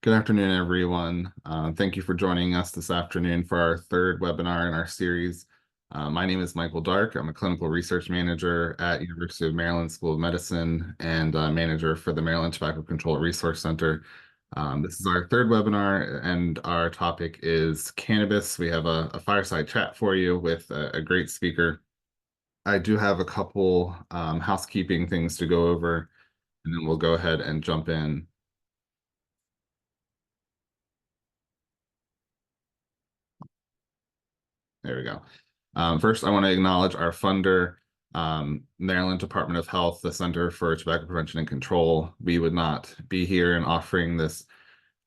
Good afternoon, everyone. Thank you for joining us this afternoon for our third webinar in our series. My name is Michael Dark. I'm a clinical research manager at University of Maryland School of Medicine and manager for the Maryland Tobacco Control Resource Center. This is our third webinar, and our topic is cannabis. We have a fireside chat for you with a great speaker. I do have a couple housekeeping things to go over, and then we'll go ahead and jump in. There we go. First, I want to acknowledge our funder, Maryland Department of Health, the Center for Tobacco Prevention and Control. We would not be here and offering this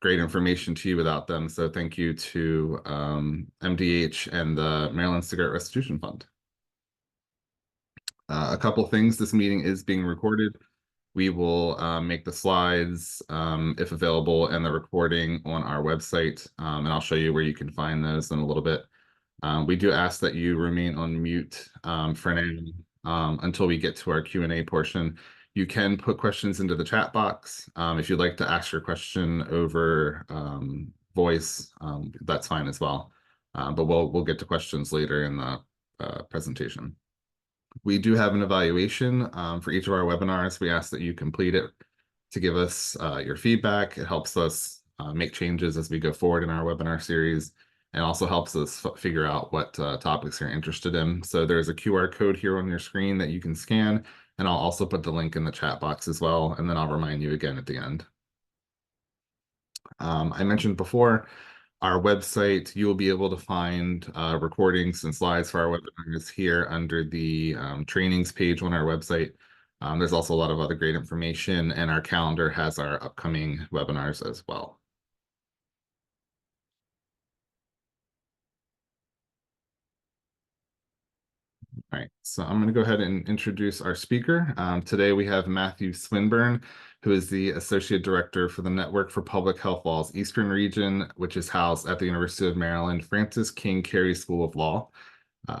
great information to you without them. So thank you to MDH and the Maryland Cigarette Restitution Fund. A couple things. This meeting is being recorded. We will make the slides, if available, and the recording on our website. And I'll show you where you can find those in a little bit. We do ask that you remain on mute for now until we get to our Q&A portion. You can put questions into the chat box. If you'd like to ask your question over voice, that's fine as well. But we'll get to questions later in the presentation. We do have an evaluation for each of our webinars. We ask that you complete it to give us your feedback. It helps us make changes as we go forward in our webinar series, and also helps us figure out what topics you're interested in. So there's a QR code here on your screen that you can scan, and I'll also put the link in the chat box as well, and then I'll remind you again at the end. I mentioned before, our website, you will be able to find recordings and slides for our webinars here under the trainings page on our website. There's also a lot of other great information, and our calendar has our upcoming webinars as well. All right, so I'm going to go ahead and introduce our speaker. Today we have Matthew Swinburne, who is the Associate Director for the Network for Public Health Law's Eastern Region, which is housed at the University of Maryland Francis King Carey School of Law.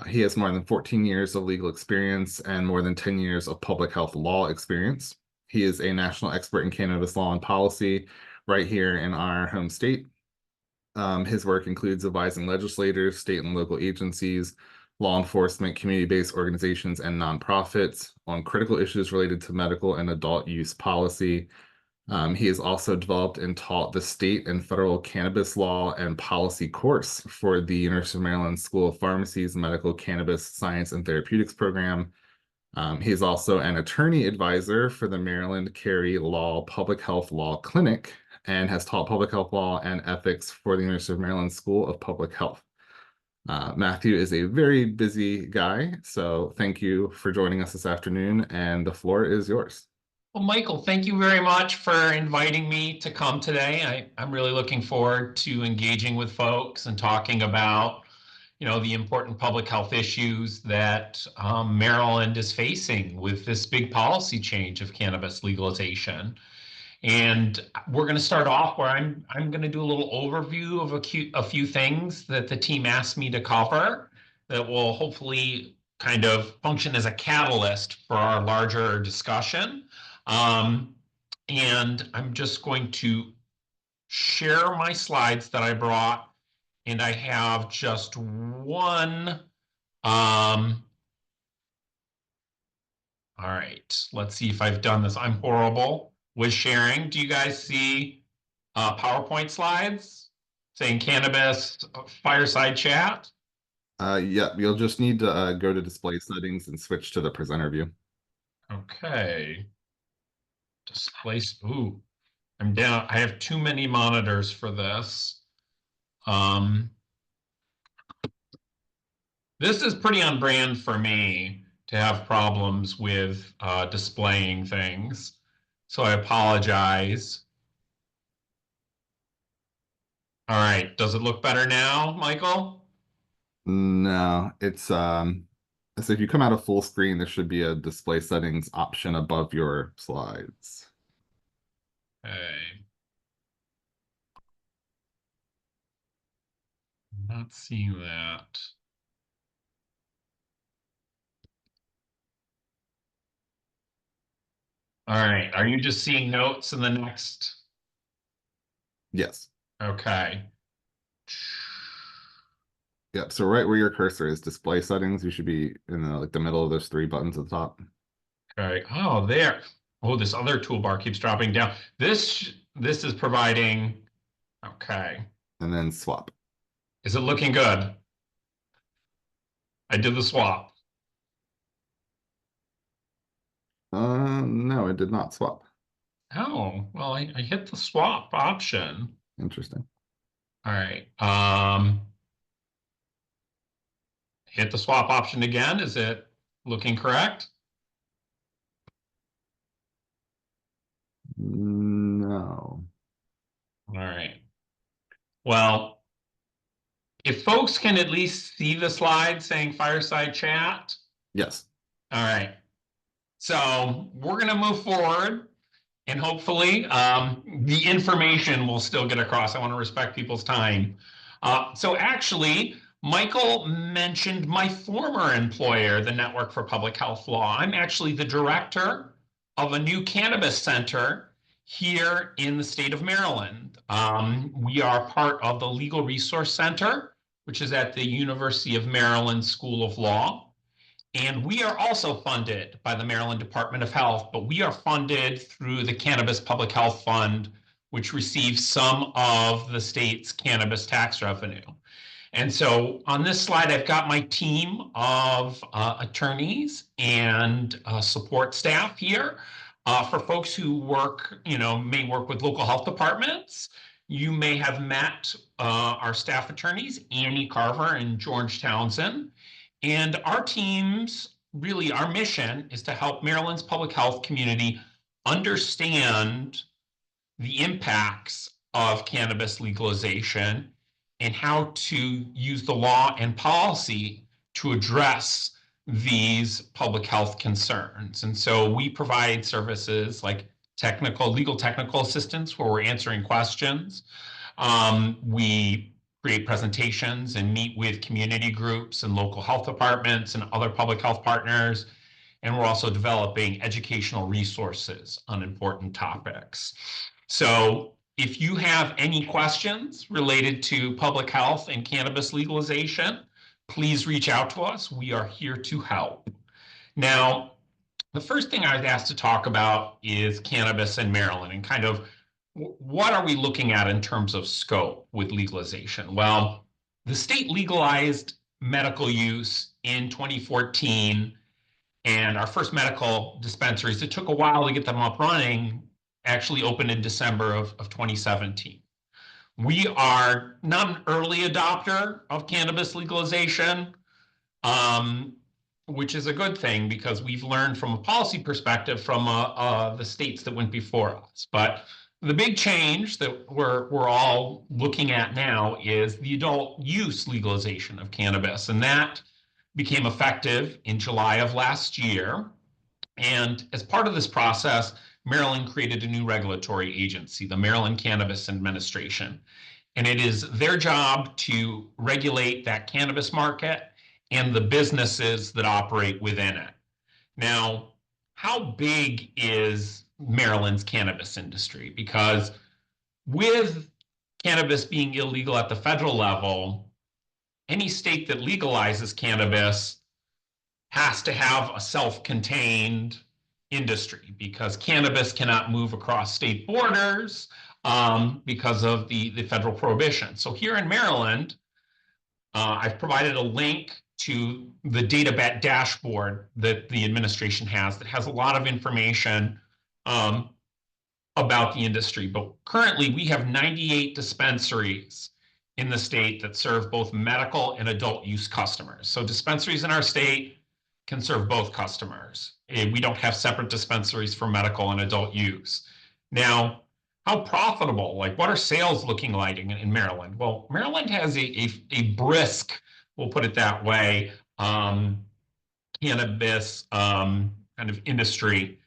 He has more than 14 years of legal experience and more than 10 years of public health law experience. He is a national expert in cannabis law and policy right here in our home state. His work includes advising legislators, state and local agencies, law enforcement, community-based organizations, and nonprofits on critical issues related to medical and adult use policy. He has also developed and taught the state and federal cannabis law and policy course for the University of Maryland School of Pharmacy's Medical Cannabis Science and Therapeutics program. He is also an attorney advisor for the Maryland Carey Law Public Health Law Clinic and has taught public health law and ethics for the University of Maryland School of Public Health. Matthew is a very busy guy, so thank you for joining us this afternoon, and the floor is yours. Well, Michael, thank you very much for inviting me to come today. I'm really looking forward to engaging with folks and talking about, the important public health issues that Maryland is facing with this big policy change of cannabis legalization. And we're going to start off where I'm going to do a little overview of a few things that the team asked me to cover that will hopefully kind of function as a catalyst for our larger discussion. And I'm just going to share my slides that I brought, and I have just one. All right, let's see if I've done this. I'm horrible with sharing. Do you guys see PowerPoint slides saying cannabis fireside chat? Yeah, you'll just need to go to display settings and switch to the presenter view. Okay. Display. Ooh, I'm down. I have too many monitors for this. This is pretty on brand for me to have problems with displaying things. So I apologize. All right. Does it look better now, Michael? No, it's so if you come out of full screen, there should be a display settings option above your slides. Okay. I'm not seeing that. All right. Are you just seeing notes in the next? Yes. Okay. Yep. So right where your cursor is, display settings, you should be in the middle of those three buttons at the top. Okay. Oh, there. Oh, this other toolbar keeps dropping down. This is providing. Okay. And then swap. Is it looking good? I did the swap. No, it did not swap. Oh, well, I hit the swap option. Interesting. All right. Hit the swap option again. Is it looking correct? No. All right. Well, if folks can at least see the slide saying fireside chat. Yes. All right. So we're going to move forward. And hopefully, the information will still get across. I want to respect people's time. So actually, Michael mentioned my former employer, the Network for Public Health Law. I'm actually the director of a new cannabis center here in the state of Maryland. We are part of the Legal Resource Center, which is at the University of Maryland School of Law. And we are also funded by the Maryland Department of Health, but we are funded through the Cannabis Public Health Fund, which receives some of the state's cannabis tax revenue. And so on this slide, I've got my team of attorneys and support staff here. For folks who work, may work with local health departments, you may have met our staff attorneys, Annie Carver and George Townsend. And our teams, really, our mission is to help Maryland's public health community understand the impacts of cannabis legalization and how to use the law and policy to address these public health concerns. And so we provide services like legal technical assistance where we're answering questions. We create presentations and meet with community groups and local health departments and other public health partners. And we're also developing educational resources on important topics. So if you have any questions related to public health and cannabis legalization, please reach out to us. We are here to help. Now, the first thing I was asked to talk about is cannabis in Maryland and kind of what are we looking at in terms of scope with legalization? Well, the state legalized medical use in 2014, and our first medical dispensaries, it took a while to get them up running, actually opened in December of 2017. We are not an early adopter of cannabis legalization, um, which is a good thing because we've learned from a policy perspective from the states that went before us. But the big change that we're all looking at now is the adult use legalization of cannabis, and that became effective in July of last year. And as part of this process, Maryland created a new regulatory agency, the Maryland Cannabis Administration. And it is their job to regulate that cannabis market and the businesses that operate within it. Now, how big is Maryland's cannabis industry? Because with cannabis being illegal at the federal level, any state that legalizes cannabis has to have a self-contained industry because cannabis cannot move across state borders because of the federal prohibition. So here in Maryland, I've provided a link to the data dashboard that the administration has that has a lot of information about the industry. But currently, we have 98 dispensaries in the state that serve both medical and adult use customers. So dispensaries in our state can serve both customers. We don't have separate dispensaries for medical and adult use. Now, how profitable, like what are sales looking like in Maryland? Well, Maryland has a brisk, we'll put it that way, cannabis kind of industry.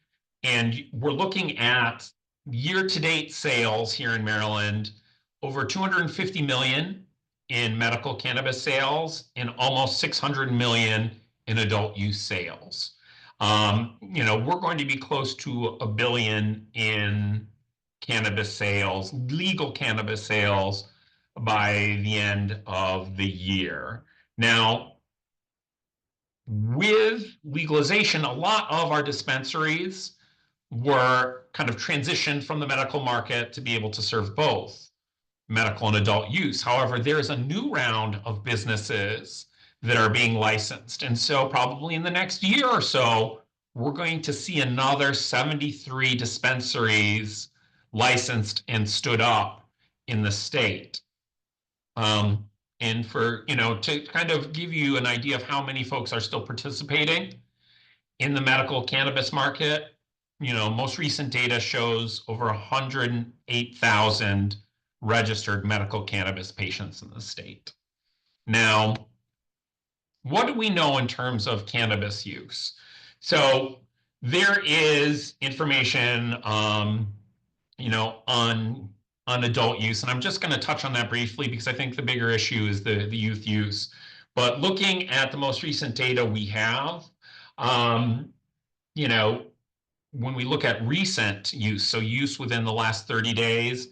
And we're looking at year-to-date sales here in Maryland, over 250 million in medical cannabis sales and almost 600 million in adult use sales. We're going to be close to $1 billion in cannabis sales, legal cannabis sales, by the end of the year. Now, with legalization, a lot of our dispensaries were kind of transitioned from the medical market to be able to serve both medical and adult use. However, there is a new round of businesses that are being licensed. And so probably in the next year or so, we're going to see another 73 dispensaries licensed and stood up in the state. And for, to kind of give you an idea of how many folks are still participating in the medical cannabis market, most recent data shows over 108,000 registered medical cannabis patients in the state. Now, what do we know in terms of cannabis use? So there is information, on adult use, and I'm just going to touch on that briefly because I think the bigger issue is the youth use. But looking at the most recent data we have, when we look at recent use, so use within the last 30 days,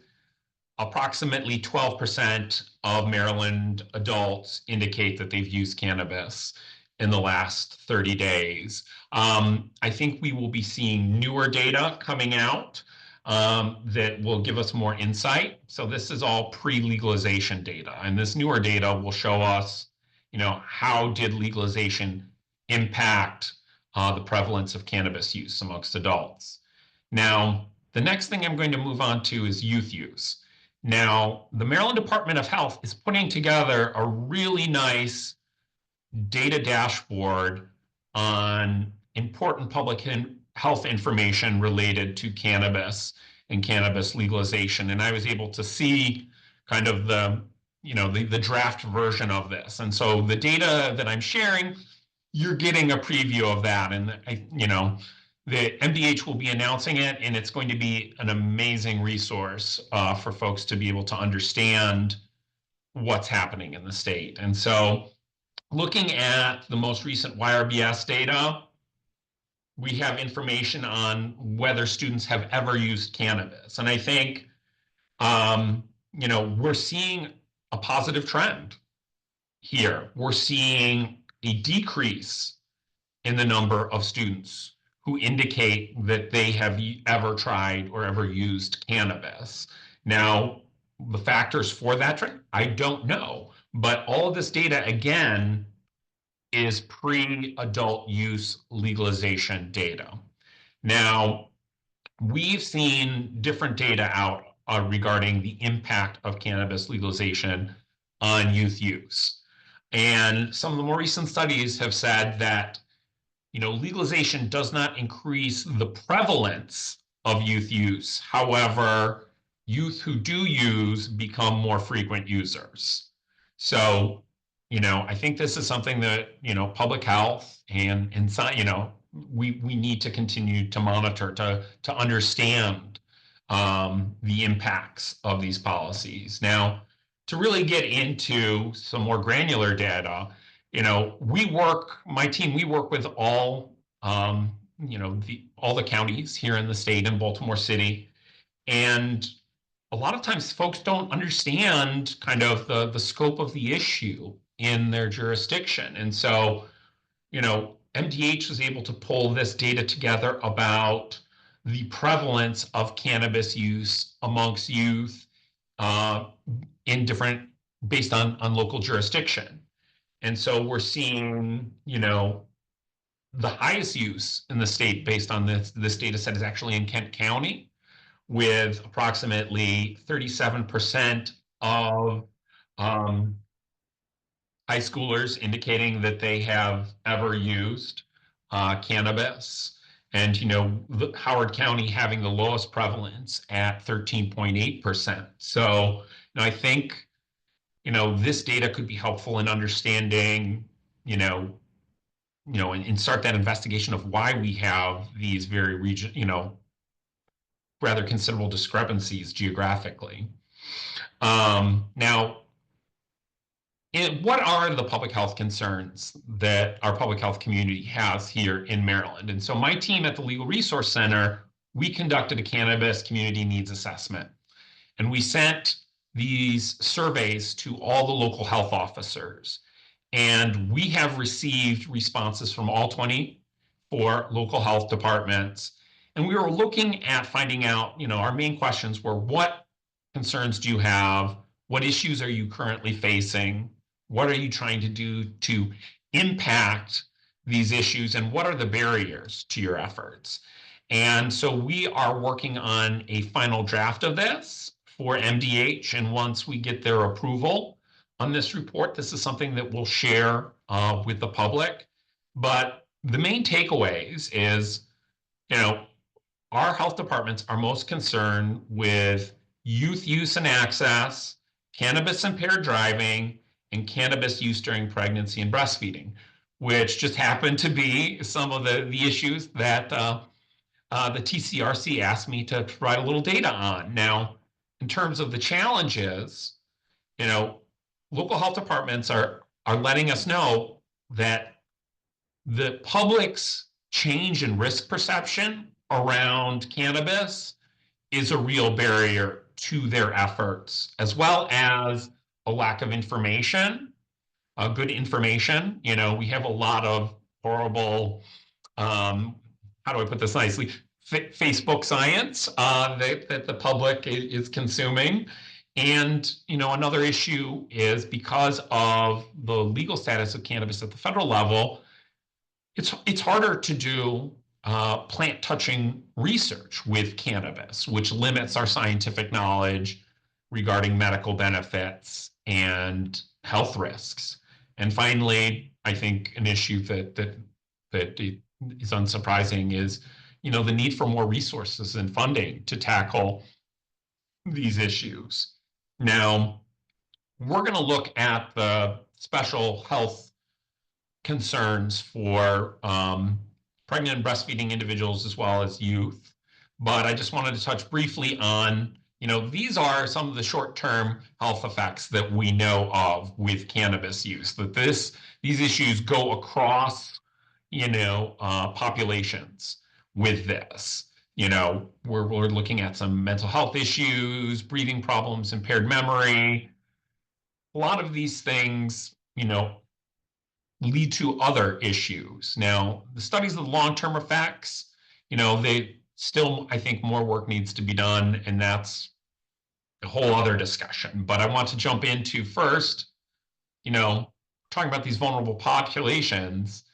approximately 12% of Maryland adults indicate that they've used cannabis in the last 30 days. I think we will be seeing newer data coming out that will give us more insight. So this is all pre-legalization data, and this newer data will show us, how did legalization impact the prevalence of cannabis use amongst adults. Now, the next thing I'm going to move on to is youth use. Now, the Maryland Department of Health is putting together a really nice data dashboard on important public health information related to cannabis and cannabis legalization. And I was able to see kind of the draft version of this. And so the data that I'm sharing, you're getting a preview of that. And the MDH will be announcing it, and it's going to be an amazing resource for folks to be able to understand what's happening in the state. And so looking at the most recent YRBS data, we have information on whether students have ever used cannabis. And I think, we're seeing a positive trend here. We're seeing a decrease in the number of students who indicate that they have ever tried or ever used cannabis. Now, the factors for that trend, I don't know, but all of this data, again, is pre-adult use legalization data. Now, we've seen different data out regarding the impact of cannabis legalization on youth use. And some of the more recent studies have said that legalization does not increase the prevalence of youth use. However, youth who do use become more frequent users. So, I think this is something that, public health and we need to continue to monitor to understand the impacts of these policies. Now, to really get into some more granular data, my team, we work with all, all the counties here in the state and Baltimore City. And a lot of times folks don't understand kind of the scope of the issue in their jurisdiction. And so, MDH was able to pull this data together about the prevalence of cannabis use amongst youth based on local jurisdiction. And so we're seeing, the highest use in the state based on this data set is actually in Kent County, with approximately 37% of high schoolers indicating that they have ever used cannabis. And, Howard County having the lowest prevalence at 13.8%. So, I think, this data could be helpful in understanding, and start that investigation of why we have these very rather considerable discrepancies geographically. Now, what are the public health concerns that our public health community has here in Maryland? And so my team at the Legal Resource Center we conducted a cannabis community needs assessment. And we sent these surveys to all the local health officers. And we have received responses from all 24 local health departments. And we were looking at finding out, our main questions were, what concerns do you have? What issues are you currently facing? What are you trying to do to impact these issues? And what are the barriers to your efforts? And so we are working on a final draft of this for MDH. And once we get their approval on this report, this is something that we'll share with the public. But the main takeaways is, our health departments are most concerned with youth use and access, cannabis impaired driving, and cannabis use during pregnancy and breastfeeding, which just happen to be some of the issues that the TCRC asked me to provide a little data on. Now, in terms of the challenges, local health departments are letting us know that the public's change in risk perception around cannabis is a real barrier to their efforts, as well as a lack of information, good information. We have a lot of horrible, how do I put this nicely, Facebook science that the public is consuming. And, another issue is because of the legal status of cannabis at the federal level, it's harder to do plant touching research with cannabis, which limits our scientific knowledge regarding medical benefits and health risks. And finally, I think an issue that is unsurprising is, the need for more resources and funding to tackle these issues. Now, we're going to look at the special health concerns for pregnant and breastfeeding individuals as well as youth. But I just wanted to touch briefly on, these are some of the short-term health effects that we know of with cannabis use, that these issues go across, populations with this. We're looking at some mental health issues, breathing problems, impaired memory. A lot of these things, lead to other issues. Now, the studies of the long-term effects, they still, I think more work needs to be done, and that's a whole other discussion. But I want to jump into first, talking about these vulnerable populations,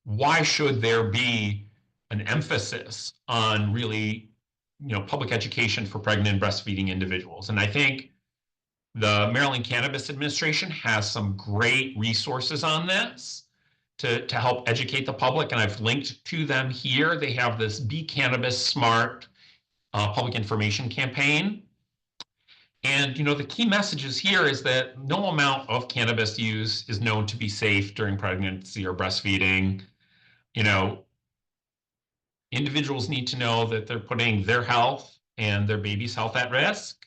why should there be an emphasis on really, public education for pregnant and breastfeeding individuals? And I think the Maryland Cannabis Administration has some great resources on this to help educate the public, and I've linked to them here. They have this Be Cannabis Smart public information campaign. And, the key messages here is that no amount of cannabis use is known to be safe during pregnancy or breastfeeding. Individuals need to know that they're putting their health and their baby's health at risk,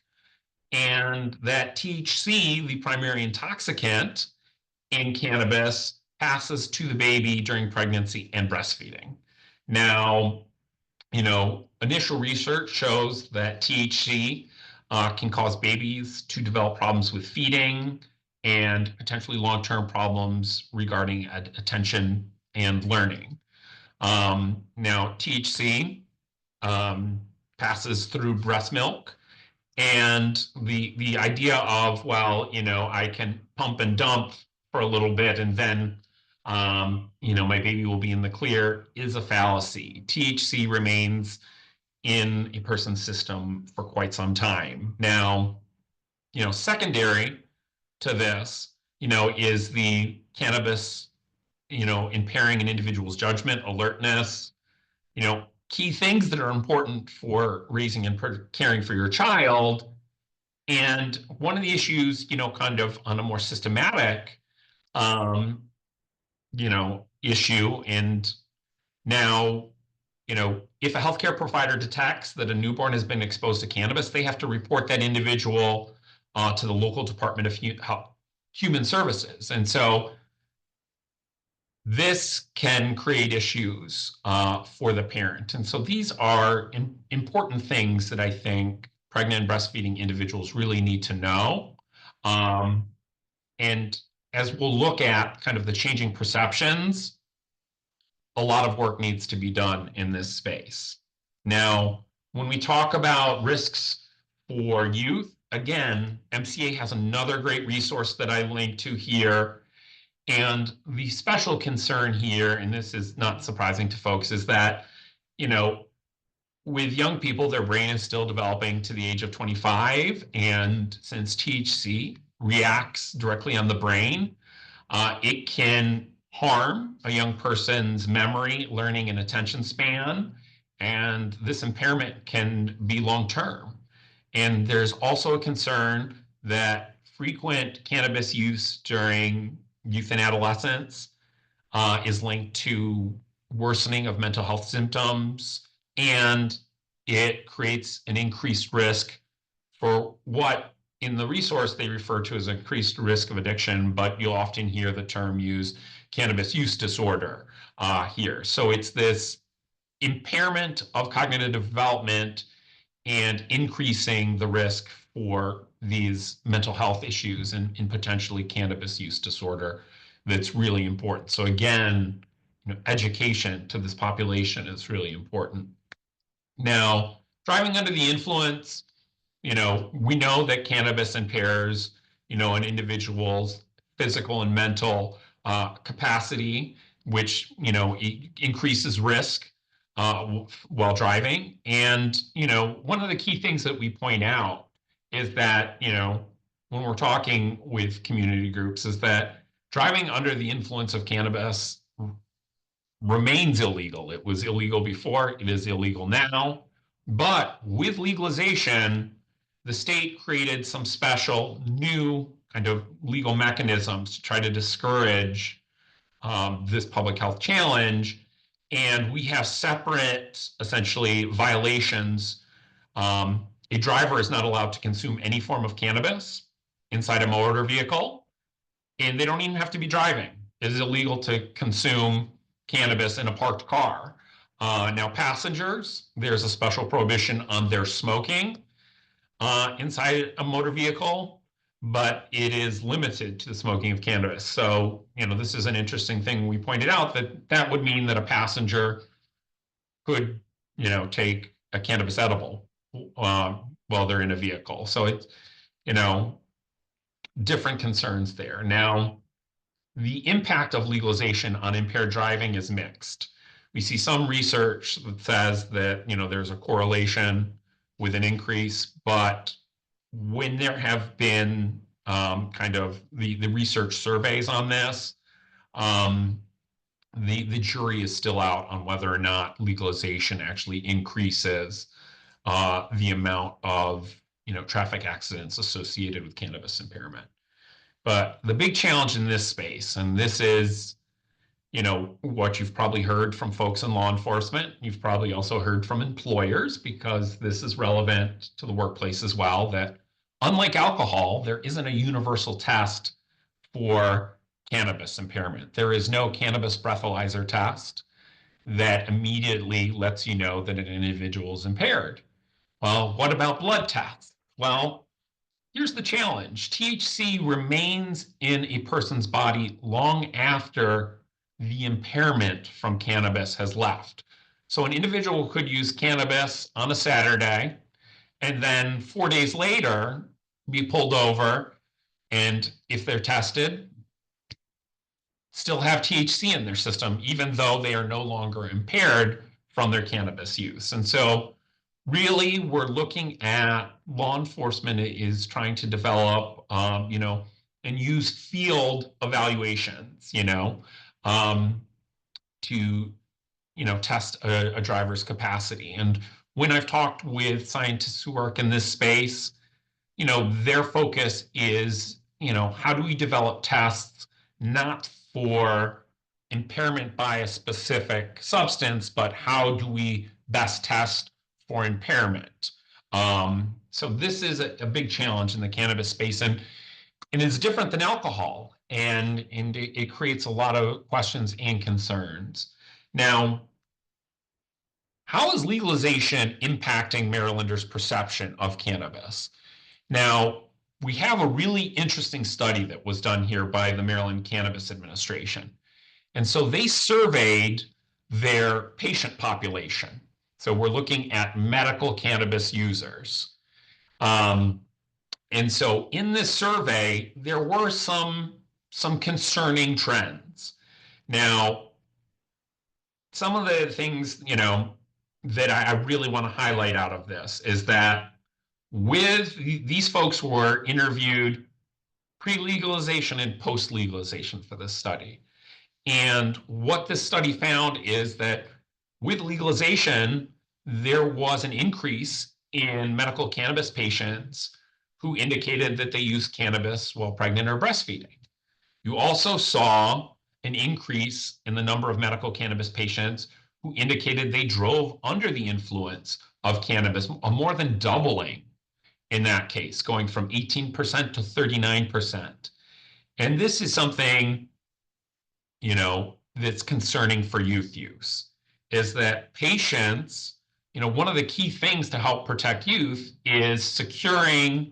and that THC, the primary intoxicant in cannabis, passes to the baby during pregnancy and breastfeeding. Now, initial research shows that THC can cause babies to develop problems with feeding and potentially long-term problems regarding attention and learning. Now, THC passes through breast milk. And the idea of, well, I can pump and dump for a little bit and then, my baby will be in the clear is a fallacy. THC remains in a person's system for quite some time. Now, secondary to this, is the cannabis, impairing an individual's judgment, alertness, key things that are important for raising and caring for your child. And one of the issues, kind of on a more systematic, issue, and now, if a healthcare provider detects that a newborn has been exposed to cannabis, they have to report that individual to the local Department of Human Services. And so this can create issues for the parent. And so these are important things that I think pregnant and breastfeeding individuals really need to know. And as we'll look at kind of the changing perceptions, a lot of work needs to be done in this space. Now, when we talk about risks for youth, again, MCA has another great resource that I linked to here. And the special concern here, and this is not surprising to folks, is that, you know, with young people, their brain is still developing to the age of 25. And since THC reacts directly on the brain, it can harm a young person's memory, learning, and attention span. And this impairment can be long-term. And there's also a concern that frequent cannabis use during youth and adolescence is linked to worsening of mental health symptoms, and it creates an increased risk for what in the resource they refer to as increased risk of addiction, but you'll often hear the term used, cannabis use disorder here. So it's this impairment of cognitive development and increasing the risk for these mental health issues and potentially cannabis use disorder that's really important. So again, education to this population is really important. Now, driving under the influence, we know that cannabis impairs, an individual's physical and mental capacity, which, increases risk while driving. And, one of the key things that we point out is that, when we're talking with community groups, is that driving under the influence of cannabis remains illegal. It was illegal before, it is illegal now. But with legalization, the state created some special new kind of legal mechanisms to try to discourage this public health challenge. And we have separate, essentially, violations. A driver is not allowed to consume any form of cannabis inside a motor vehicle, and they don't even have to be driving. It is illegal to consume cannabis in a parked car. Now, passengers, there's a special prohibition on their smoking inside a motor vehicle, but it is limited to the smoking of cannabis. So, this is an interesting thing. We pointed out that would mean that a passenger could, take a cannabis edible while they're in a vehicle. So it's, different concerns there. Now, the impact of legalization on impaired driving is mixed. We see some research that says that, there's a correlation with an increase, but when there have been kind of the research surveys on this, the jury is still out on whether or not legalization actually increases the amount of traffic accidents associated with cannabis impairment. But the big challenge in this space, and this is what you've probably heard from folks in law enforcement, you've probably also heard from employers, because this is relevant to the workplace as well, that unlike alcohol, there isn't a universal test for cannabis impairment. There is no cannabis breathalyzer test that immediately lets you know that an individual is impaired. Well, what about blood tests? Well, here's the challenge. THC remains in a person's body long after the impairment from cannabis has left. So an individual could use cannabis on a Saturday and then 4 days later be pulled over, and if they're tested, still have THC in their system, even though they are no longer impaired from their cannabis use. And so really, we're looking at law enforcement is trying to develop, and use field evaluations, to, test a driver's capacity. And when I've talked with scientists who work in this space, their focus is, how do we develop tests not for impairment by a specific substance, but how do we best test for impairment? So this is a big challenge in the cannabis space. And and it's different than alcohol, and it creates a lot of questions and concerns. Now, how is legalization impacting Marylanders' perception of cannabis? Now, we have a really interesting study that was done here by the Maryland Cannabis Administration. And so they surveyed their patient population. So we're looking at medical cannabis users. And so in this survey, there were some concerning trends. Now, some of the things, that I really want to highlight out of this is that with these folks were interviewed pre-legalization and post-legalization for this study. And what this study found is that with legalization, there was an increase in medical cannabis patients who indicated that they used cannabis while pregnant or breastfeeding. You also saw an increase in the number of medical cannabis patients who indicated they drove under the influence of cannabis, a more than doubling in that case, going from 18% to 39%. And this is something, that's concerning for youth use, is that patients, one of the key things to help protect youth is securing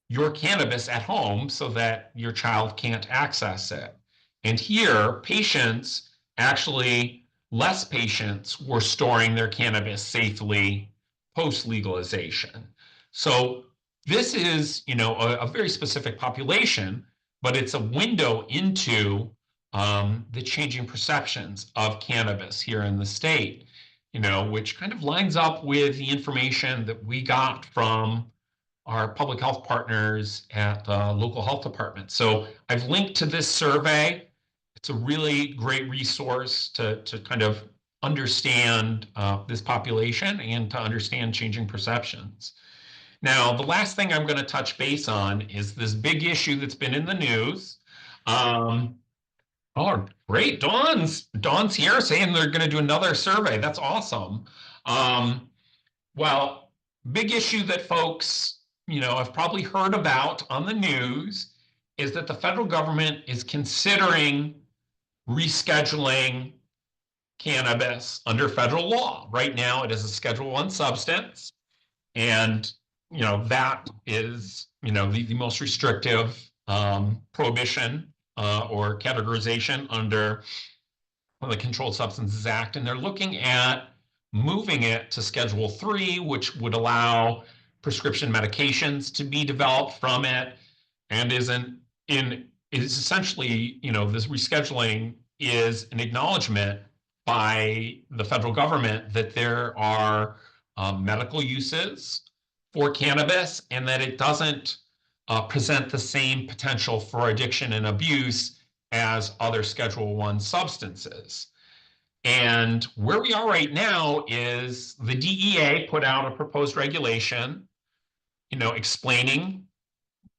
your cannabis at home so that your child can't access it. And here, patients, actually, less patients were storing their cannabis safely post-legalization. So this is, a very specific population, but it's a window into the changing perceptions of cannabis here in the state, which kind of lines up with the information that we got from our public health partners at local health departments. So I've linked to this survey. It's a really great resource to kind of understand this population and to understand changing perceptions. Now, the last thing I'm going to touch base on is this big issue that's been in the news. Oh, great. Dawn's here saying they're going to do another survey. That's awesome. Well, big issue that folks, have probably heard about on the news is that the federal government is considering rescheduling cannabis under federal law. Right now, it is a Schedule I substance, and that is the most restrictive prohibition or categorization under the Controlled Substances Act, and they're looking at moving it to Schedule III, which would allow prescription medications to be developed from it, and is essentially, this rescheduling is an acknowledgement by the federal government that there are medical uses for cannabis and that it doesn't present the same potential for addiction and abuse as other Schedule I substances. And where we are right now is the DEA put out a proposed regulation, explaining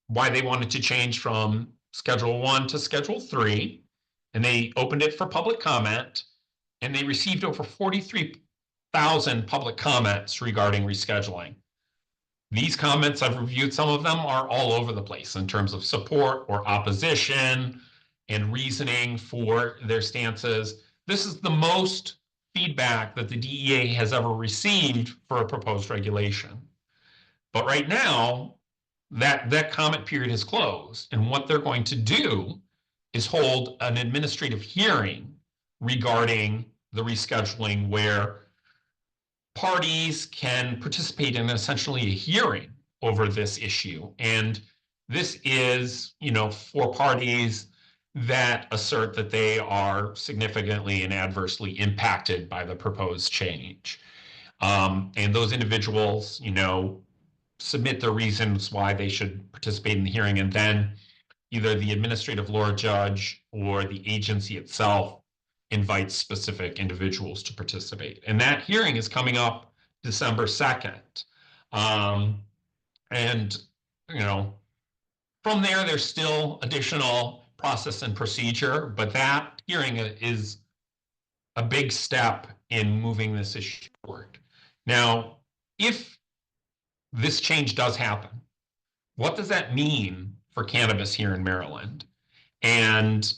why they wanted to change from Schedule I to Schedule III, and they opened it for public comment, and they received over 43,000 public comments regarding rescheduling. These comments, I've reviewed some of them, are all over the place in terms of support or opposition and reasoning for their stances. This is the most feedback that the DEA has ever received for a proposed regulation. But right now, that comment period has closed, and what they're going to do is hold an administrative hearing regarding the rescheduling, where parties can participate in essentially a hearing over this issue. And this is, for parties that assert that they are significantly and adversely impacted by the proposed change. And those individuals, submit their reasons why they should participate in the hearing, and then either the administrative law judge or the agency itself invites specific individuals to participate. And that hearing is coming up December 2nd. And, from there, there's still additional process and procedure, but that hearing is a big step in moving this issue forward. Now, if this change does happen, what does that mean for cannabis here in Maryland? And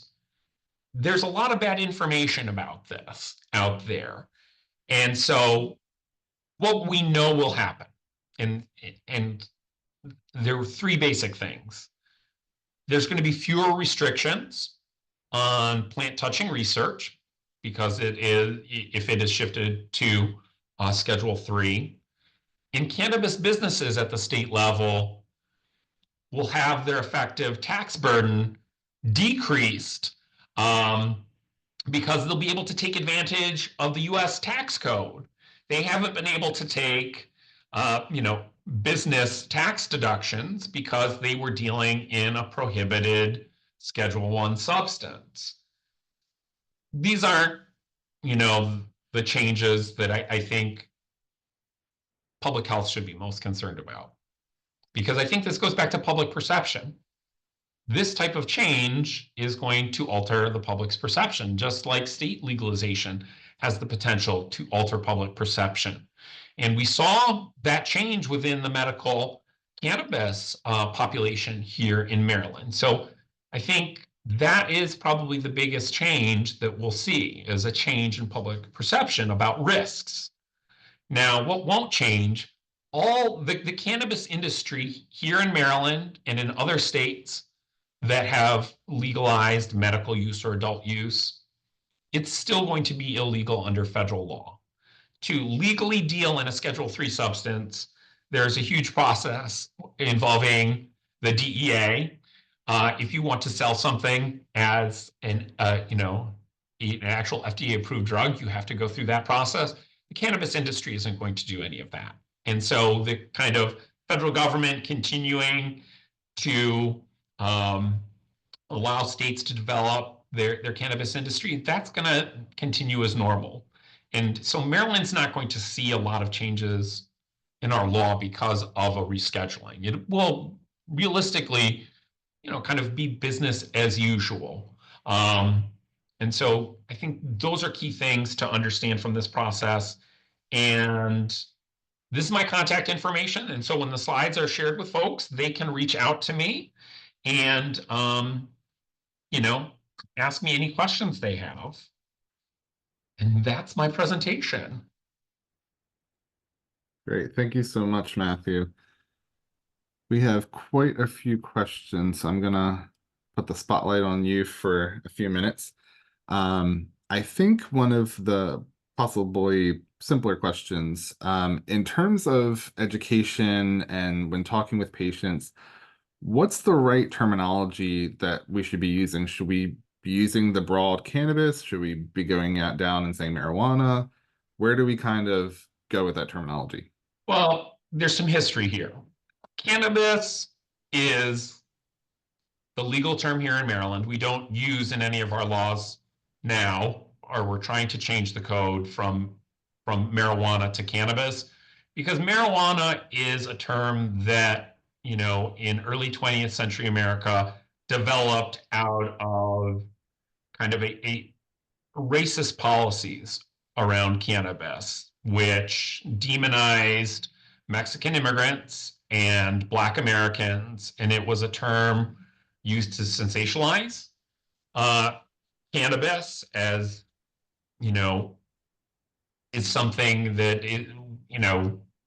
there's a lot of bad information about this out there. And so what we know will happen, and and there are three basic things. There's going to be fewer restrictions on plant touching research because it is, if it is shifted to Schedule 3. And cannabis businesses at the state level will have their effective tax burden decreased, um, because they'll be able to take advantage of the US tax code. They haven't been able to take, business tax deductions because they were dealing in a prohibited Schedule 1 substance. These aren't, you know, the changes that I think public health should be most concerned about. Because I think this goes back to public perception. This type of change is going to alter the public's perception, just like state legalization has the potential to alter public perception. And we saw that change within the medical cannabis population here in Maryland. So I think that is probably the biggest change that we'll see, is a change in public perception about risks. Now, what won't change, all the cannabis industry here in Maryland and in other states that have legalized medical use or adult use, it's still going to be illegal under federal law. To legally deal in a Schedule 3 substance, there's a huge process involving the DEA. If you want to sell something as an actual FDA-approved drug, you have to go through that process. The cannabis industry isn't going to do any of that. And so the kind of federal government continuing to allow states to develop their cannabis industry, that's going to continue as normal. And so Maryland's not going to see a lot of changes in our law because of a rescheduling. It will realistically, kind of be business as usual. And so I think those are key things to understand from this process. And this is my contact information. And so when the slides are shared with folks, they can reach out to me and, ask me any questions they have. And that's my presentation. Great. Thank you so much, Matthew. We have quite a few questions, so I'm gonna put the spotlight on you for a few minutes. I think one of the possibly simpler questions, in terms of education and when talking with patients, what's the right terminology that we should be using? Should we be using the broad cannabis? Should we be going out down and saying marijuana? Where do we kind of go with that terminology? Well, there's some history here. Cannabis is the legal term here in Maryland. We don't use in any of our laws now, or we're trying to change the code from marijuana to cannabis, because marijuana is a term that, in early 20th century America developed out of kind of a racist policies around cannabis, which demonized Mexican immigrants and Black Americans, and it was a term used to sensationalize cannabis as, is something that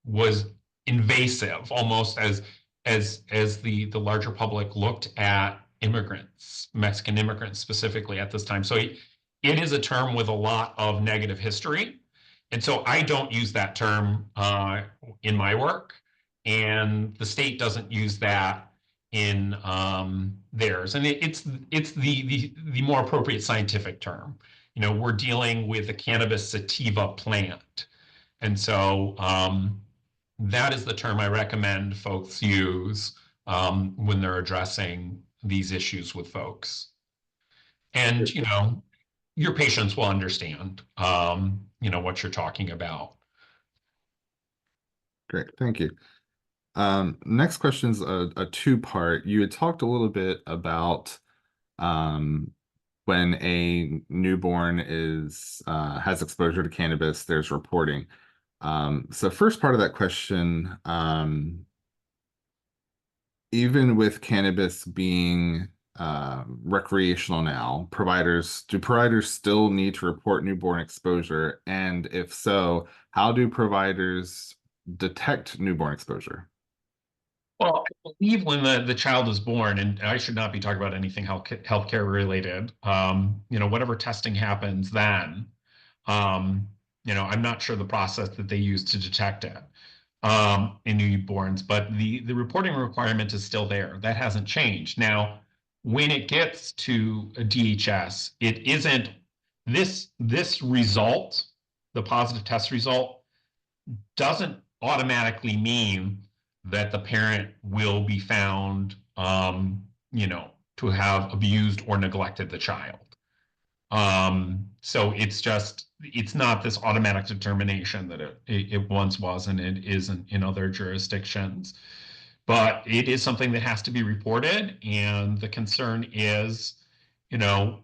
was invasive, almost as the larger public looked at immigrants, Mexican immigrants specifically at this time. So it is a term with a lot of negative history. And so I don't use that term in my work, and the state doesn't use that in theirs. And it's the more appropriate scientific term. We're dealing with a cannabis sativa plant. And so that is the term I recommend folks use when they're addressing these issues with folks. And, your patients will understand, what you're talking about. Great, thank you. Next question's a two-part. You had talked a little bit about when a newborn has exposure to cannabis, there's reporting. So first part of that question, even with cannabis being recreational now, do providers still need to report newborn exposure? And if so, how do providers detect newborn exposure? Well, I believe when the child is born, and I should not be talking about anything healthcare related, whatever testing happens then, I'm not sure the process that they use to detect it in newborns, but the reporting requirement is still there. That hasn't changed. Now, when it gets to a DHS, it isn't this result, the positive test result, doesn't automatically mean that the parent will be found, to have abused or neglected the child. So it's not this automatic determination that it once was and it isn't in other jurisdictions. But it is something that has to be reported. And the concern is, you know,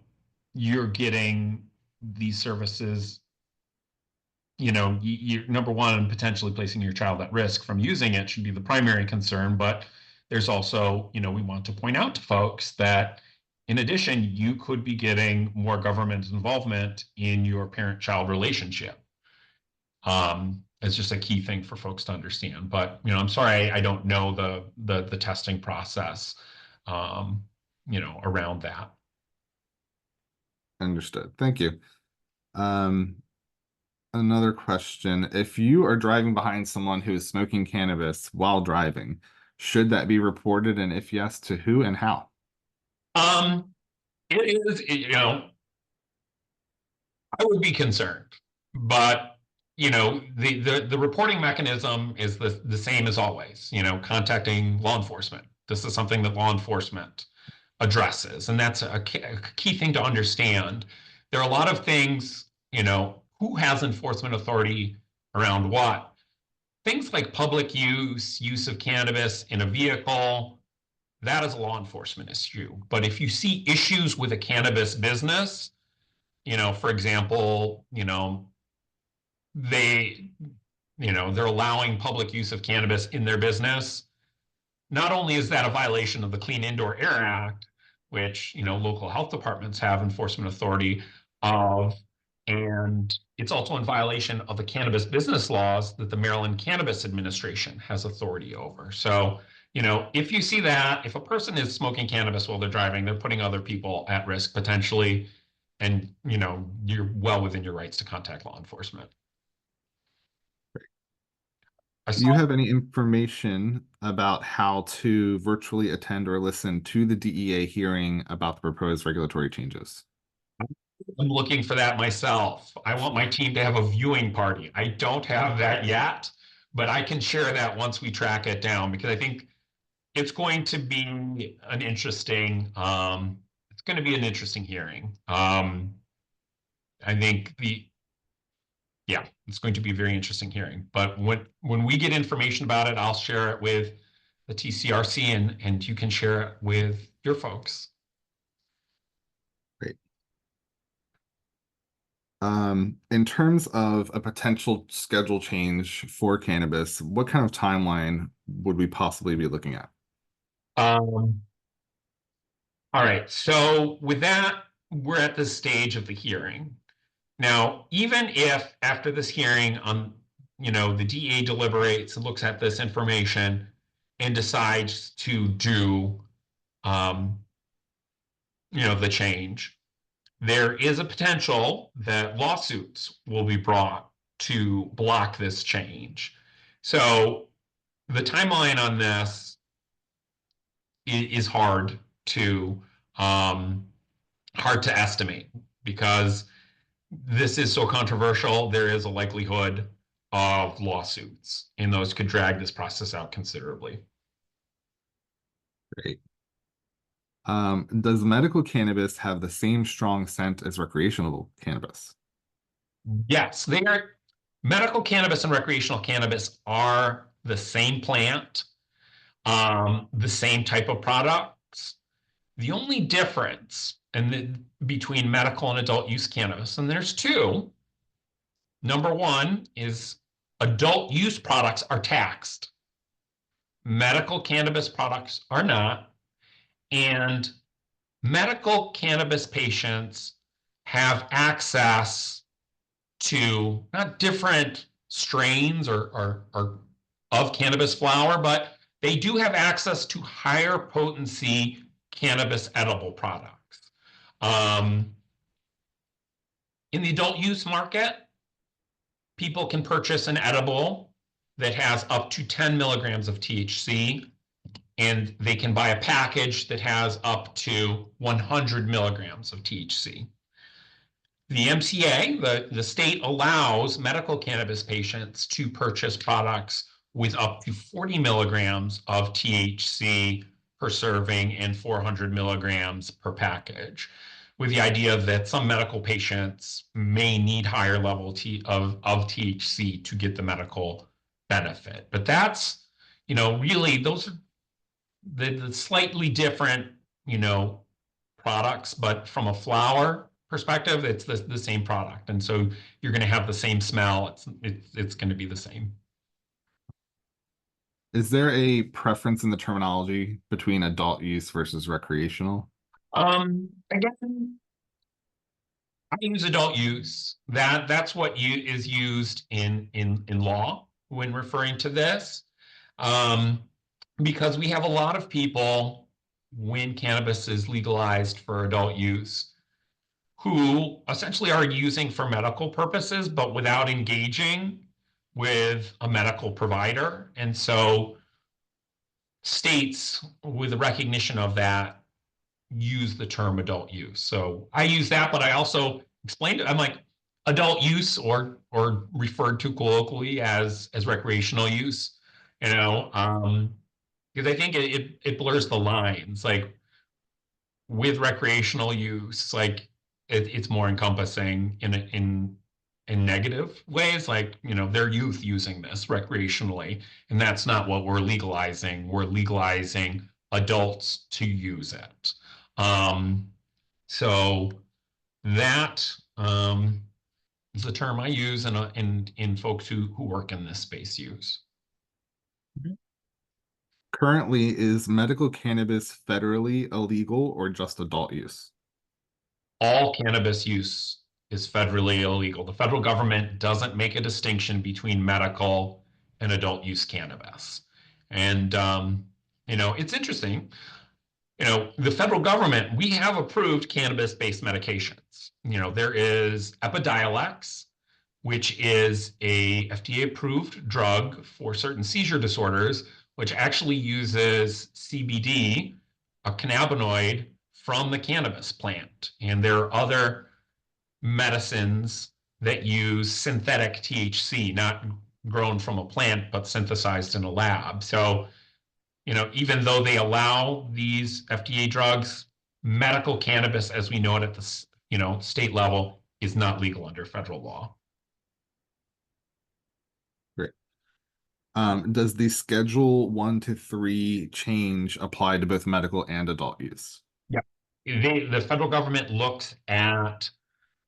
you're getting these services, you're number one, potentially placing your child at risk from using it should be the primary concern. But there's also, we want to point out to folks that in addition, you could be getting more government involvement in your parent-child relationship. It's just a key thing for folks to understand. But, I'm sorry, I don't know the testing process, around that. Understood. Thank you. Um, Another question. If you are driving behind someone who is smoking cannabis while driving, should that be reported? And if yes, to who and how? Um, it is, I would be concerned, but the reporting mechanism is the same as always. Contacting law enforcement. This is something that law enforcement addresses, and that's a key thing to understand. There are a lot of things. Who has enforcement authority around what? Things like public use of cannabis in a vehicle. That is a law enforcement issue. But if you see issues with a cannabis business, for example, they, they're allowing public use of cannabis in their business. Not only is that a violation of the Clean Indoor Air Act, which, local health departments have enforcement authority of, and it's also in violation of the cannabis business laws that the Maryland Cannabis Administration has authority over. So, if you see that, if a person is smoking cannabis while they're driving, they're putting other people at risk potentially, and you're well within your rights to contact law enforcement. Do you have any information about how to virtually attend or listen to the DEA hearing about the proposed regulatory changes? I'm looking for that myself. I want my team to have a viewing party. I don't have that yet, but I can share that once we track it down, because I think it's going to be an interesting hearing. I think yeah, it's going to be a very interesting hearing. But when we get information about it, I'll share it with the TCRC and you can share it with your folks. Great. In terms of a potential schedule change for cannabis, what kind of timeline would we possibly be looking at? All right. So with that, we're at the stage of the hearing. Now, even if after this hearing the DA deliberates and looks at this information and decides to do, the change, there is a potential that lawsuits will be brought to block this change. So the timeline on this is um, hard to estimate, because this is so controversial. There is a likelihood of lawsuits, and those could drag this process out considerably. Great. Does medical cannabis have the same strong scent as recreational cannabis? Yes, they are. Medical cannabis and recreational cannabis are the same plant, the same type of products. The only difference between medical and adult use cannabis, and there's two. Number one is adult use products are taxed. medical cannabis products are not. And medical cannabis patients have access to not different strains or of cannabis flower, but they do have access to higher potency cannabis edible products. In the adult use market, people can purchase an edible that has up to 10 milligrams of THC, and they can buy a package that has up to 100 milligrams of THC. The MCA, the state, allows medical cannabis patients to purchase products with up to 40 milligrams of THC per serving and 400 milligrams per package, with the idea that some medical patients may need higher level of THC to get the medical benefit. But that's, really those are the slightly different, products, but from a flower perspective, it's the same product. And so you're going to have the same smell. It's going to be the same. Is there a preference in the terminology between adult use versus recreational? Again, I use adult use. That's what is used in law when referring to this. Because we have a lot of people, when cannabis is legalized for adult use, who essentially are using for medical purposes, but without engaging with a medical provider. And so states, with the recognition of that, use the term adult use. So I use that, but I also explained it. I'm like, adult use, or referred to colloquially as recreational use, because I think it blurs the lines. Like, with recreational use, like it's more encompassing in negative ways, like, their youth using this recreationally, and that's not what we're legalizing. We're legalizing adults to use it. So that is the term I use, and in folks who work in this space use. Currently, is medical cannabis federally illegal or just adult use? All cannabis use is federally illegal. The federal government doesn't make a distinction between medical and adult use cannabis. And, it's interesting. The federal government, we have approved cannabis-based medications. There is Epidiolex, which is a FDA-approved drug for certain seizure disorders, which actually uses CBD, a cannabinoid, from the cannabis plant. And there are other medicines that use synthetic THC, not grown from a plant, but synthesized in a lab. So, even though they allow these FDA drugs, medical cannabis, as we know it at the, state level, is not legal under federal law. Great. Does the Schedule 1 to 3 change apply to both medical and adult use? Yeah. The federal government looks at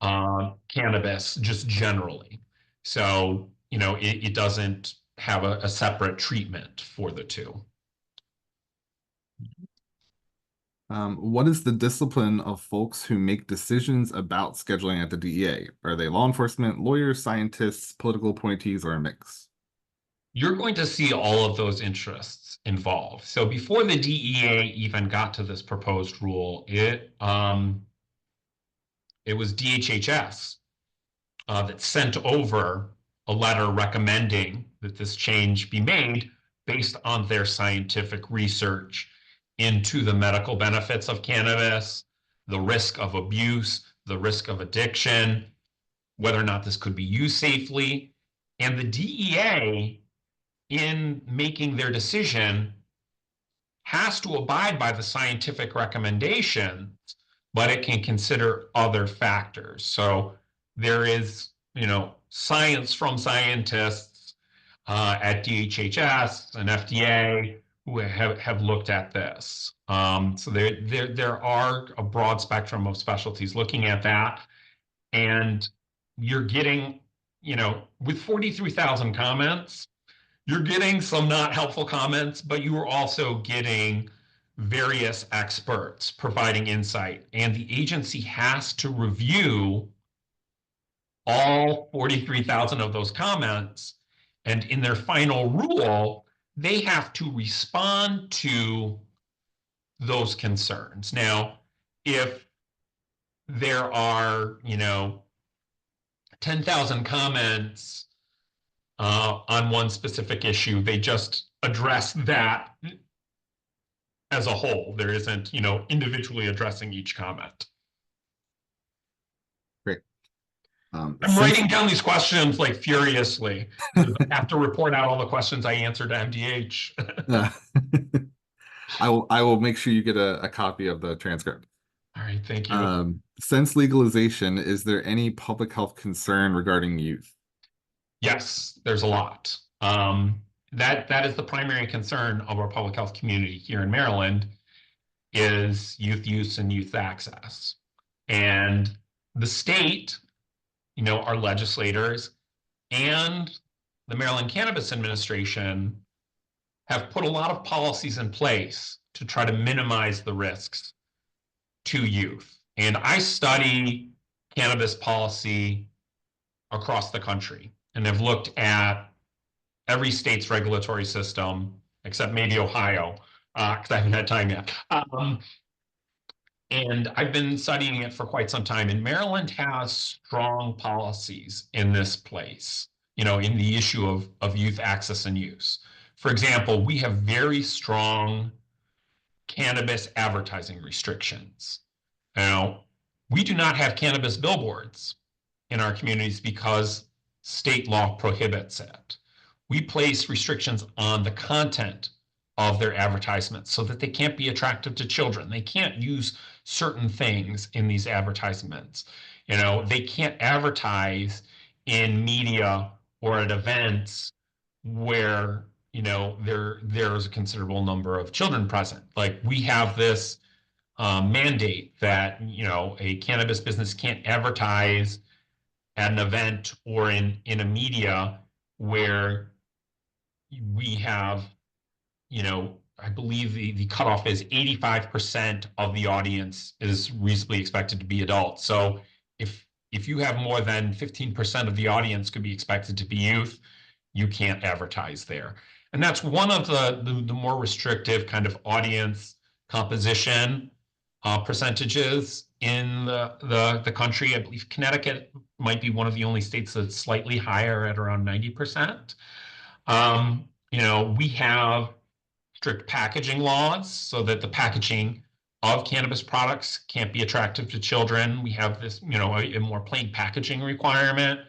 cannabis just generally. So, it doesn't have a separate treatment for the two. What is the discipline of folks who make decisions about scheduling at the DEA? Are they law enforcement, lawyers, scientists, political appointees, or a mix? You're going to see all of those interests involved. So before the DEA even got to this proposed rule, it was DHHS that sent over a letter recommending that this change be made based on their scientific research into the medical benefits of cannabis, the risk of abuse, the risk of addiction, whether or not this could be used safely. And the DEA, in making their decision, has to abide by the scientific recommendations, but it can consider other factors. So there is, science from scientists at DHHS and FDA who have looked at this. So there are a broad spectrum of specialties looking at that. And you're getting, with 43,000 comments, you're getting some not helpful comments, but you are also getting various experts providing insight, and the agency has to review all 43,000 of those comments. And in their final rule, they have to respond to those concerns. Now, if there are, 10,000 comments on one specific issue, they just address that as a whole. There isn't, individually addressing each comment. Great. I'm writing down these questions like furiously. I have to report out all the questions I answered to MDH. I will make sure you get a copy of the transcript. All right, thank you. Since legalization, is there any public health concern regarding youth? Yes, there's a lot. That is the primary concern of our public health community here in Maryland is youth use and youth access. And the state, our legislators and the Maryland Cannabis Administration have put a lot of policies in place to try to minimize the risks to youth. And I study cannabis policy across the country and have looked at every state's regulatory system, except maybe Ohio, because I haven't had time yet. And I've been studying it for quite some time. And Maryland has strong policies in this place, in the issue of youth access and use. For example, we have very strong cannabis advertising restrictions. Now, we do not have cannabis billboards in our communities because state law prohibits it. We place restrictions on the content of their advertisements so that they can't be attractive to children. They can't use certain things in these advertisements. They can't advertise in media or at events where there's a considerable number of children present. Like we have this mandate that a cannabis business can't advertise at an event or in a media where we have, I believe the cutoff is 85% of the audience is reasonably expected to be adults. So if you have more than 15% of the audience could be expected to be youth, you can't advertise there. And that's one of the more restrictive kind of audience composition percentages in the country. I believe Connecticut might be one of the only states that's slightly higher at around 90%. We have strict packaging laws so that the packaging of cannabis products can't be attractive to children. We have this, a more plain packaging requirement.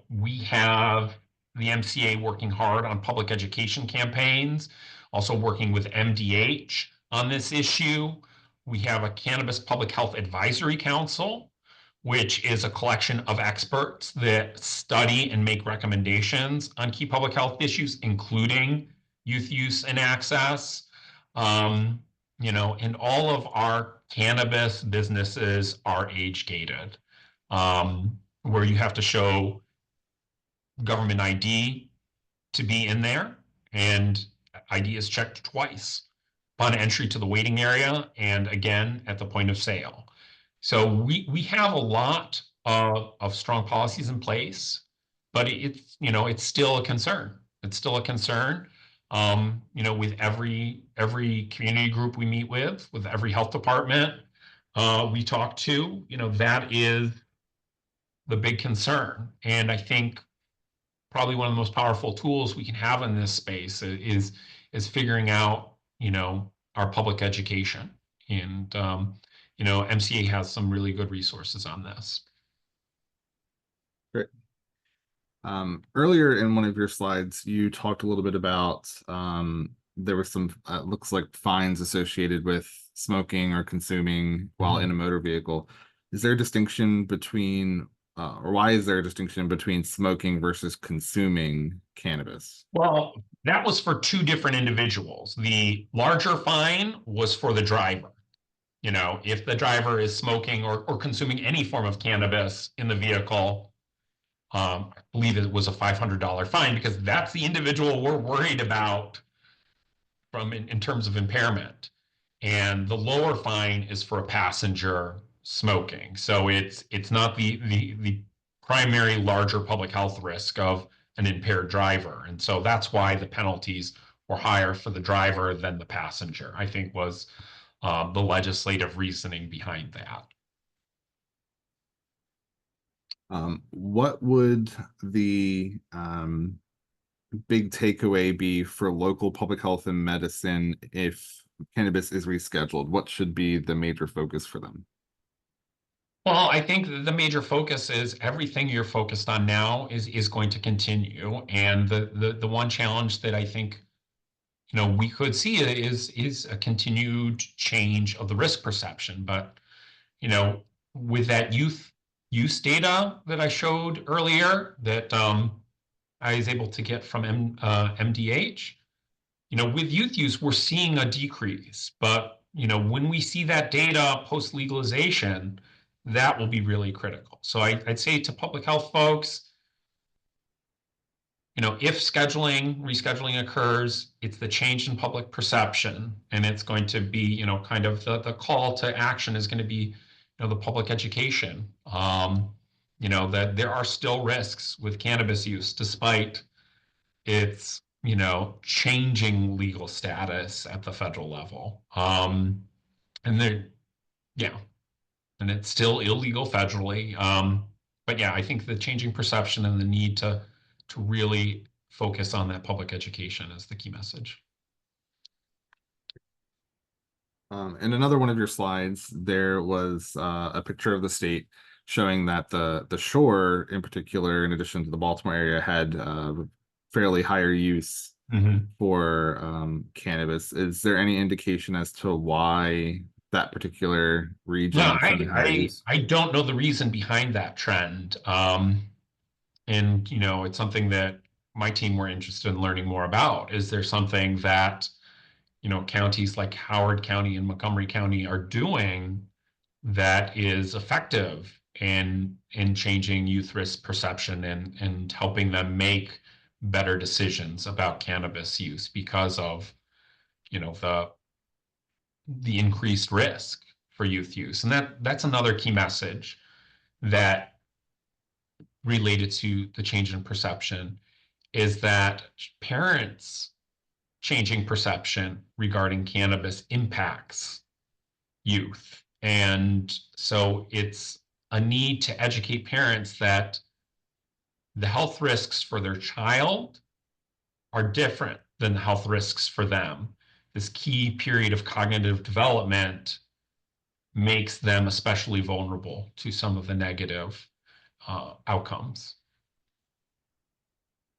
We have the MCA working hard on public education campaigns, also working with MDH on this issue. We have a Cannabis Public Health Advisory Council, which is a collection of experts that study and make recommendations on key public health issues, including youth use and access. And all of our cannabis businesses are age gated, where you have to show government ID to be in there, and ID is checked twice upon entry to the waiting area and again at the point of sale. So we have a lot of strong policies in place, but it's still a concern. It's still a concern. With every community group we meet with every health department we talk to, that is the big concern. And I think probably one of the most powerful tools we can have in this space is figuring out, our public education. And MCA has some really good resources on this. Great. Earlier in one of your slides, you talked a little bit about there were some looks like fines associated with smoking or consuming while in a motor vehicle. Is there a distinction between or why is there a distinction between smoking versus consuming cannabis? Well, that was for two different individuals. The larger fine was for the driver. If the driver is smoking or consuming any form of cannabis in the vehicle, I believe it was a $500 fine, because that's the individual we're worried about from in terms of impairment. And the lower fine is for a passenger smoking. So it's not the primary larger public health risk of an impaired driver. And so that's why the penalties were higher for the driver than the passenger, I think, was the legislative reasoning behind that. What would the big takeaway be for local public health and medicine if cannabis is rescheduled? What should be the major focus for them? Well, I think the major focus is everything you're focused on now is going to continue. And the one challenge that I think we could see is a continued change of the risk perception. But with that youth use data that I showed earlier that I was able to get from MDH, with youth use, we're seeing a decrease. But when we see that data post legalization, that will be really critical. So I'd say to public health folks, if rescheduling occurs, it's the change in public perception, and it's going to be, kind of the call to action is going to be, the public education. That there are still risks with cannabis use, despite its, changing legal status at the federal level. And there, yeah, and it's still illegal federally. But yeah, I think the changing perception and the need to really focus on that public education is the key message. In another one of your slides, there was a picture of the state showing that the shore, in particular, in addition to the Baltimore area, had fairly higher use for cannabis. Is there any indication as to why that particular region No, is showing higher use? I don't know the reason behind that trend. And it's something that my team were interested in learning more about. Is there something that counties like Howard County and Montgomery County are doing that is effective in changing youth risk perception and helping them make better decisions about cannabis use because of the increased risk for youth use? And that's another key message that related to the change in perception is that parents changing perception regarding cannabis impacts youth. And so it's a need to educate parents that the health risks for their child are different than the health risks for them. This key period of cognitive development makes them especially vulnerable to some of the negative outcomes.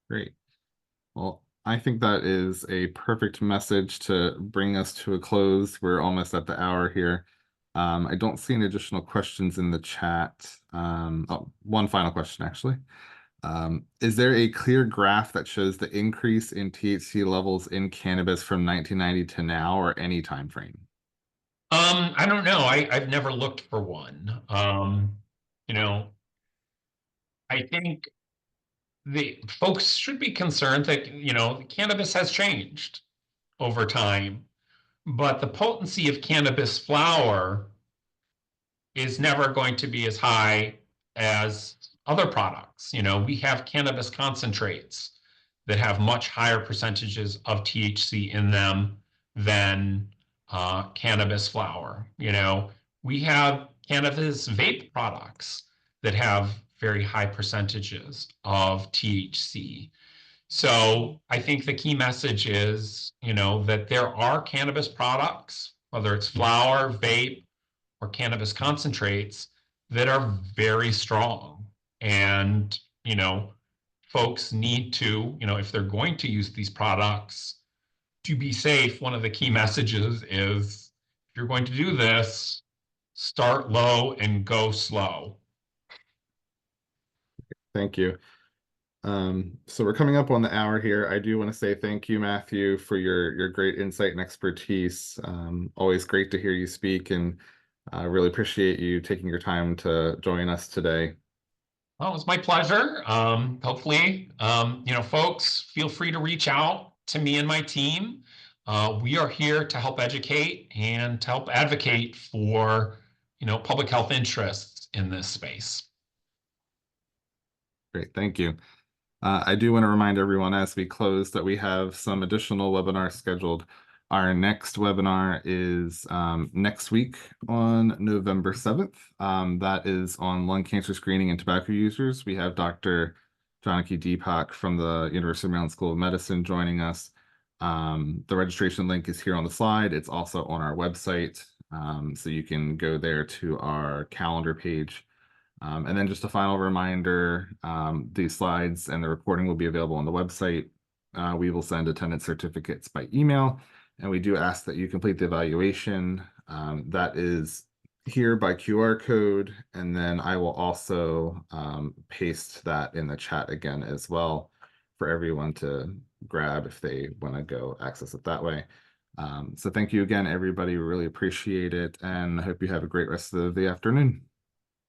Great. Well, I think that is a perfect message to bring us to a close. We're almost at the hour here. I don't see any additional questions in the chat. Oh, one final question, actually. Is there a clear graph that shows the increase in THC levels in cannabis from 1990 to now, or any time frame? I don't know. I've never looked for one. I think the folks should be concerned that, cannabis has changed over time, but the potency of cannabis flower is never going to be as high as other products. We have cannabis concentrates that have much higher percentages of THC in them than cannabis flower. We have cannabis vape products that have very high percentages of THC. So I think the key message is, that there are cannabis products, whether it's flower, vape, or cannabis concentrates, that are very strong. And, folks need to, if they're going to use these products to be safe, one of the key messages is if you're going to do this, start low and go slow. Thank you. So we're coming up on the hour here. I do want to say thank you, Matthew, for your great insight and expertise. Always great to hear you speak, and I really appreciate you taking your time to join us today. Well, it was my pleasure. Hopefully, folks, feel free to reach out to me and my team. We are here to help educate and to help advocate for, public health interests in this space. Great, thank you. I do want to remind everyone as we close that we have some additional webinars scheduled. Our next webinar is next week on November 7th. That is on lung cancer screening in tobacco users. We have Dr. Janaki Deepak from the University of Maryland School of Medicine joining us. The registration link is here on the slide. It's also on our website, so you can go there to our calendar page. And then just a final reminder, these slides and the recording will be available on the website. We will send attendance certificates by email, and we do ask that you complete the evaluation. That is here by QR code, and then I will also paste that in the chat again as well for everyone to grab if they want to go access it that way. So thank you again, everybody. We really appreciate it, and I hope you have a great rest of the afternoon.